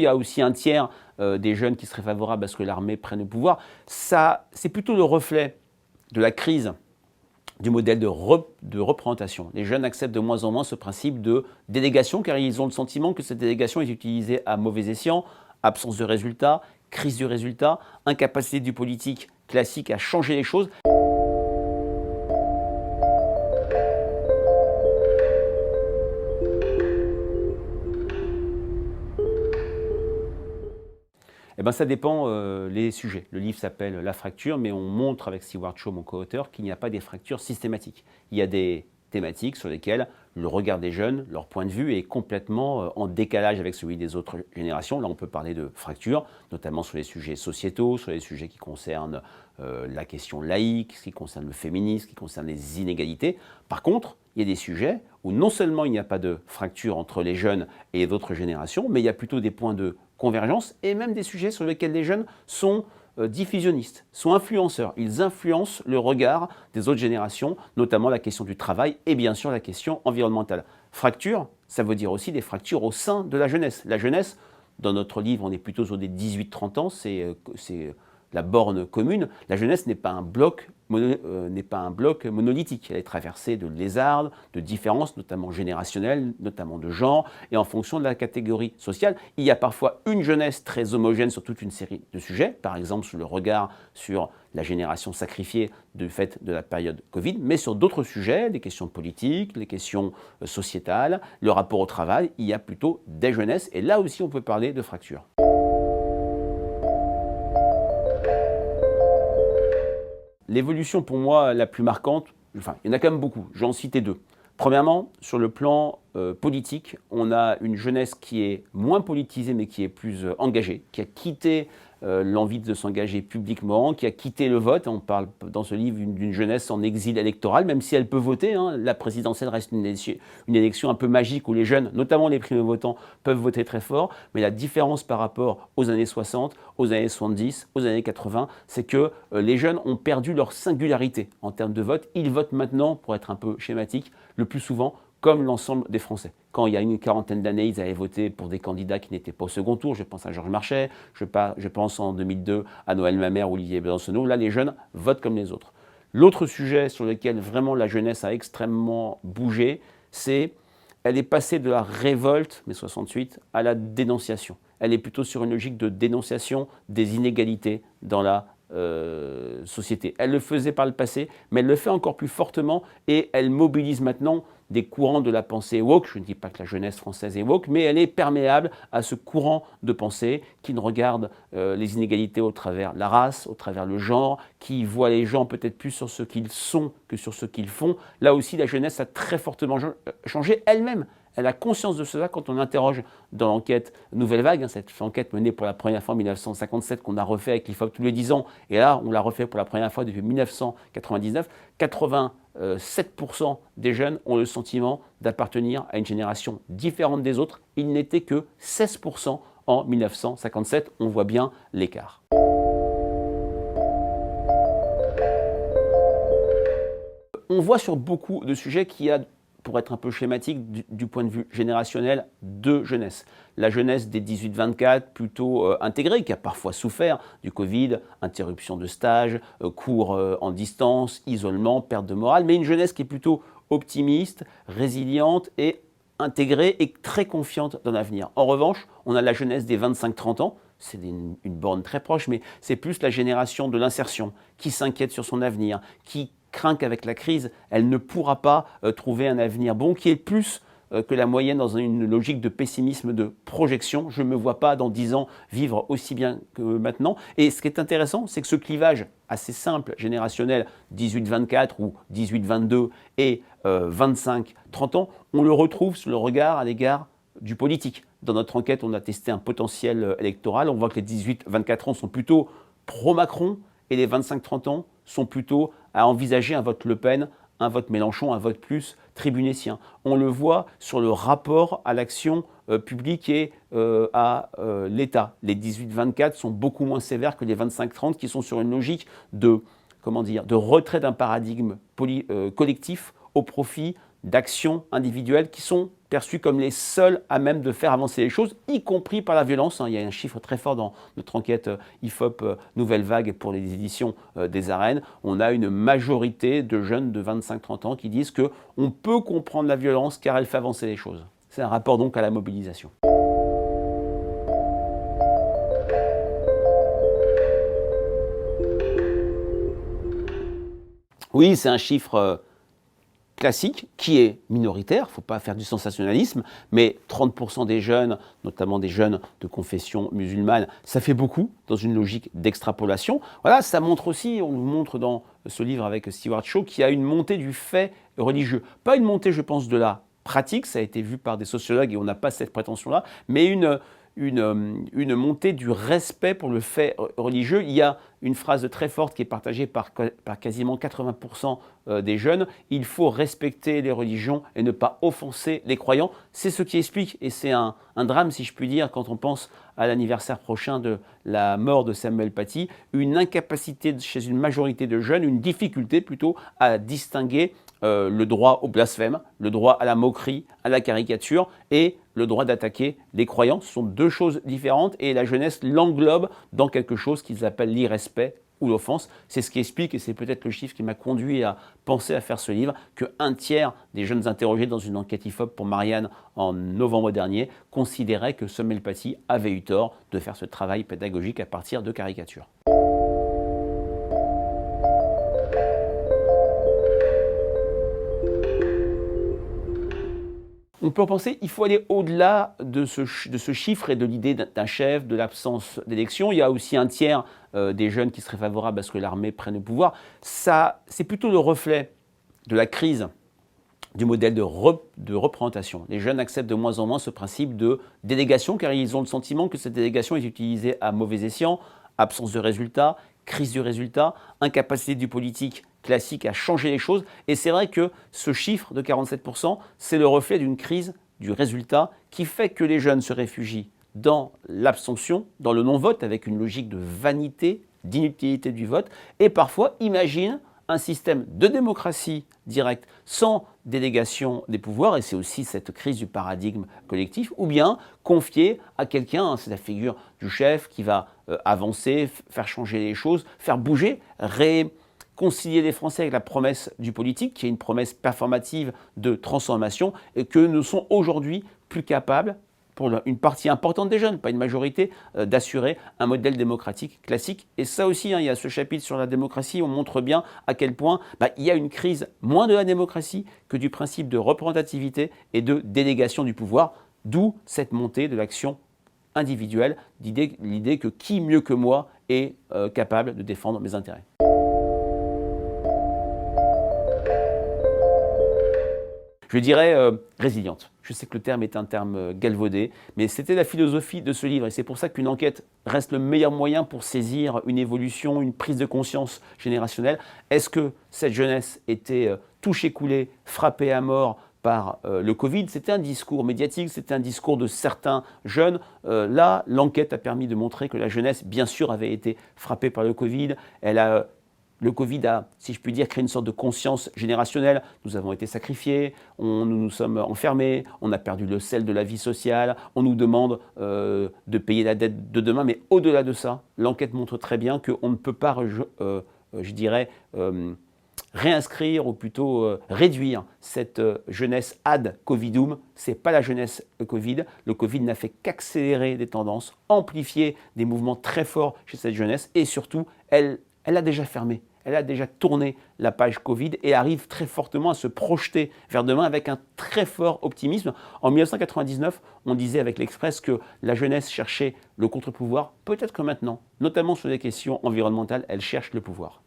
Il y a aussi un tiers des jeunes qui seraient favorables à ce que l'armée prenne le pouvoir. Ça, c'est plutôt le reflet de la crise du modèle de représentation. Les jeunes acceptent de moins en moins ce principe de délégation, car ils ont le sentiment que cette délégation est utilisée à mauvais escient, absence de résultat, crise du résultat, incapacité du politique classique à changer les choses. Eh ben, ça dépend les sujets. Le livre s'appelle La fracture, mais on montre avec Stewart Shaw, mon co-auteur, qu'il n'y a pas des fractures systématiques. Il y a des thématiques sur lesquelles le regard des jeunes, leur point de vue est complètement en décalage avec celui des autres générations. Là, on peut parler de fractures, notamment sur les sujets sociétaux, sur les sujets qui concernent la question laïque, ce qui concerne le féminisme, ce qui concerne les inégalités. Par contre, il y a des sujets où non seulement il n'y a pas de fracture entre les jeunes et les autres générations, mais il y a plutôt des points de convergence et même des sujets sur lesquels les jeunes sont diffusionnistes, sont influenceurs. Ils influencent le regard des autres générations, notamment la question du travail et bien sûr la question environnementale. Fracture, ça veut dire aussi des fractures au sein de la jeunesse. La jeunesse, dans notre livre, on est plutôt sur des 18-30 ans, c'est la borne commune. La jeunesse n'est pas un bloc monolithique. Elle est traversée de lézardes, de différences, notamment générationnelles, notamment de genre, et en fonction de la catégorie sociale. Il y a parfois une jeunesse très homogène sur toute une série de sujets, par exemple sur le regard sur la génération sacrifiée du fait de la période Covid, mais sur d'autres sujets, les questions politiques, les questions sociétales, le rapport au travail, il y a plutôt des jeunesses, et là aussi on peut parler de fracture. L'évolution pour moi la plus marquante, enfin il y en a quand même beaucoup, je vais en citer deux. Premièrement, sur le plan politique, on a une jeunesse qui est moins politisée mais qui est plus engagée, qui a quitté l'envie de s'engager publiquement, qui a quitté le vote. On parle dans ce livre d'une jeunesse en exil électoral, même si elle peut voter. Hein. La présidentielle reste une élection un peu magique où les jeunes, notamment les primo-votants, peuvent voter très fort. Mais la différence par rapport aux années 60, aux années 70, aux années 80, c'est que les jeunes ont perdu leur singularité en termes de vote. Ils votent maintenant, pour être un peu schématique, le plus souvent comme l'ensemble des Français. Quand il y a une quarantaine d'années, ils avaient voté pour des candidats qui n'étaient pas au second tour. Je pense à Georges Marchais, je pense en 2002 à Noël Mamère ou Olivier Besancenot. Là, les jeunes votent comme les autres. L'autre sujet sur lequel vraiment la jeunesse a extrêmement bougé, c'est elle est passée de la révolte, mai 68, à la dénonciation. Elle est plutôt sur une logique de dénonciation des inégalités dans la société. Elle le faisait par le passé, mais elle le fait encore plus fortement et elle mobilise maintenant des courants de la pensée woke. Je ne dis pas que la jeunesse française est woke, mais elle est perméable à ce courant de pensée qui ne regarde les inégalités au travers la race, au travers le genre, qui voit les gens peut-être plus sur ce qu'ils sont que sur ce qu'ils font. Là aussi, la jeunesse a très fortement changé elle-même. Elle a conscience de cela quand on interroge dans l'enquête Nouvelle Vague, hein, cette enquête menée pour la première fois en 1957 qu'on a refait avec l'IFOP tous les 10 ans, et là on l'a refait pour la première fois depuis 1999, 87% des jeunes ont le sentiment d'appartenir à une génération différente des autres. Il n'était que 16% en 1957, on voit bien l'écart. On voit sur beaucoup de sujets qu'il y a, pour être un peu schématique, du point de vue générationnel, deux jeunesses. La jeunesse des 18-24, plutôt intégrée, qui a parfois souffert du Covid, interruption de stage, cours en distance, isolement, perte de morale, mais une jeunesse qui est plutôt optimiste, résiliente et intégrée et très confiante dans l'avenir. En revanche, on a la jeunesse des 25-30 ans, c'est une borne très proche, mais c'est plus la génération de l'insertion, qui s'inquiète sur son avenir, qui craint qu'avec la crise, elle ne pourra pas trouver un avenir bon, qui est plus que la moyenne dans une logique de pessimisme, de projection. Je ne me vois pas dans 10 ans vivre aussi bien que maintenant. Et ce qui est intéressant, c'est que ce clivage assez simple, générationnel, 18-24 ou 18-22 et 25-30 ans, on le retrouve sur le regard à l'égard du politique. Dans notre enquête, on a testé un potentiel électoral. On voit que les 18-24 ans sont plutôt pro-Macron et les 25-30 ans sont plutôt à envisager un vote Le Pen, un vote Mélenchon, un vote plus tribunétien. On le voit sur le rapport à l'action publique et à l'État. Les 18-24 sont beaucoup moins sévères que les 25-30 qui sont sur une logique de retrait d'un paradigme collectif au profit d'actions individuelles qui sont perçus comme les seuls à même de faire avancer les choses, y compris par la violence. Il y a un chiffre très fort dans notre enquête IFOP Nouvelle Vague pour les éditions des Arènes. On a une majorité de jeunes de 25-30 ans qui disent qu'on peut comprendre la violence car elle fait avancer les choses. C'est un rapport donc à la mobilisation. Oui, c'est un chiffre classique qui est minoritaire, il ne faut pas faire du sensationnalisme, mais 30% des jeunes, notamment des jeunes de confession musulmane, ça fait beaucoup dans une logique d'extrapolation. Voilà, ça montre aussi, on nous montre dans ce livre avec Stewart Shaw, qu'il y a une montée du fait religieux. Pas une montée, je pense, de la pratique, ça a été vu par des sociologues et on n'a pas cette prétention-là, mais une montée du respect pour le fait religieux. Il y a une phrase très forte qui est partagée par quasiment 80% des jeunes. Il faut respecter les religions et ne pas offenser les croyants. C'est ce qui explique, et c'est un drame si je puis dire, quand on pense à l'anniversaire prochain de la mort de Samuel Paty, une incapacité chez une majorité de jeunes, une difficulté plutôt à distinguer le droit au blasphème, le droit à la moquerie, à la caricature et le droit d'attaquer les croyants. Ce sont deux choses différentes et la jeunesse l'englobe dans quelque chose qu'ils appellent l'irrespect ou l'offense. C'est ce qui explique, et c'est peut-être le chiffre qui m'a conduit à penser à faire ce livre, qu'un tiers des jeunes interrogés dans une enquête IFOP pour Marianne en novembre dernier considéraient que Samuel Paty avait eu tort de faire ce travail pédagogique à partir de caricatures. On peut en penser, il faut aller au-delà de ce chiffre et de l'idée d'un chef, de l'absence d'élection. Il y a aussi un tiers des jeunes qui seraient favorables à ce que l'armée prenne le pouvoir. Ça, c'est plutôt le reflet de la crise du modèle de représentation. Les jeunes acceptent de moins en moins ce principe de délégation car ils ont le sentiment que cette délégation est utilisée à mauvais escient, absence de résultats, crise du résultat, incapacité du politique classique à changer les choses. Et c'est vrai que ce chiffre de 47%, c'est le reflet d'une crise du résultat qui fait que les jeunes se réfugient dans l'abstention, dans le non-vote, avec une logique de vanité, d'inutilité du vote, et parfois imaginent un système de démocratie directe sans délégation des pouvoirs, et c'est aussi cette crise du paradigme collectif, ou bien confier à quelqu'un, c'est la figure du chef qui va avancer, faire changer les choses, faire bouger, réconcilier les Français avec la promesse du politique, qui est une promesse performative de transformation, et que ne sont aujourd'hui plus capables, pour une partie importante des jeunes, pas une majorité, d'assurer un modèle démocratique classique. Et ça aussi, il y a ce chapitre sur la démocratie, on montre bien à quel point il y a une crise moins de la démocratie que du principe de représentativité et de délégation du pouvoir, d'où cette montée de l'action individuelle, l'idée que qui mieux que moi est capable de défendre mes intérêts. Je dirais résiliente. Je sais que le terme est un terme galvaudé, mais c'était la philosophie de ce livre et c'est pour ça qu'une enquête reste le meilleur moyen pour saisir une évolution, une prise de conscience générationnelle. Est-ce que cette jeunesse était touchée, coulée, frappée à mort par le Covid? C'était un discours médiatique, c'était un discours de certains jeunes. Là, l'enquête a permis de montrer que la jeunesse, bien sûr, avait été frappée par le Covid. Le Covid a, si je puis dire, créé une sorte de conscience générationnelle. Nous avons été sacrifiés, nous nous sommes enfermés, on a perdu le sel de la vie sociale, on nous demande de payer la dette de demain. Mais au-delà de ça, l'enquête montre très bien qu'on ne peut pas, je dirais, réinscrire ou plutôt réduire cette jeunesse ad Covidum. Ce n'est pas la jeunesse Covid. Le Covid n'a fait qu'accélérer des tendances, amplifier des mouvements très forts chez cette jeunesse et surtout, elle a déjà fermé. Elle a déjà tourné la page Covid et arrive très fortement à se projeter vers demain avec un très fort optimisme. En 1999, on disait avec l'Express que la jeunesse cherchait le contre-pouvoir. Peut-être que maintenant, notamment sur des questions environnementales, elle cherche le pouvoir.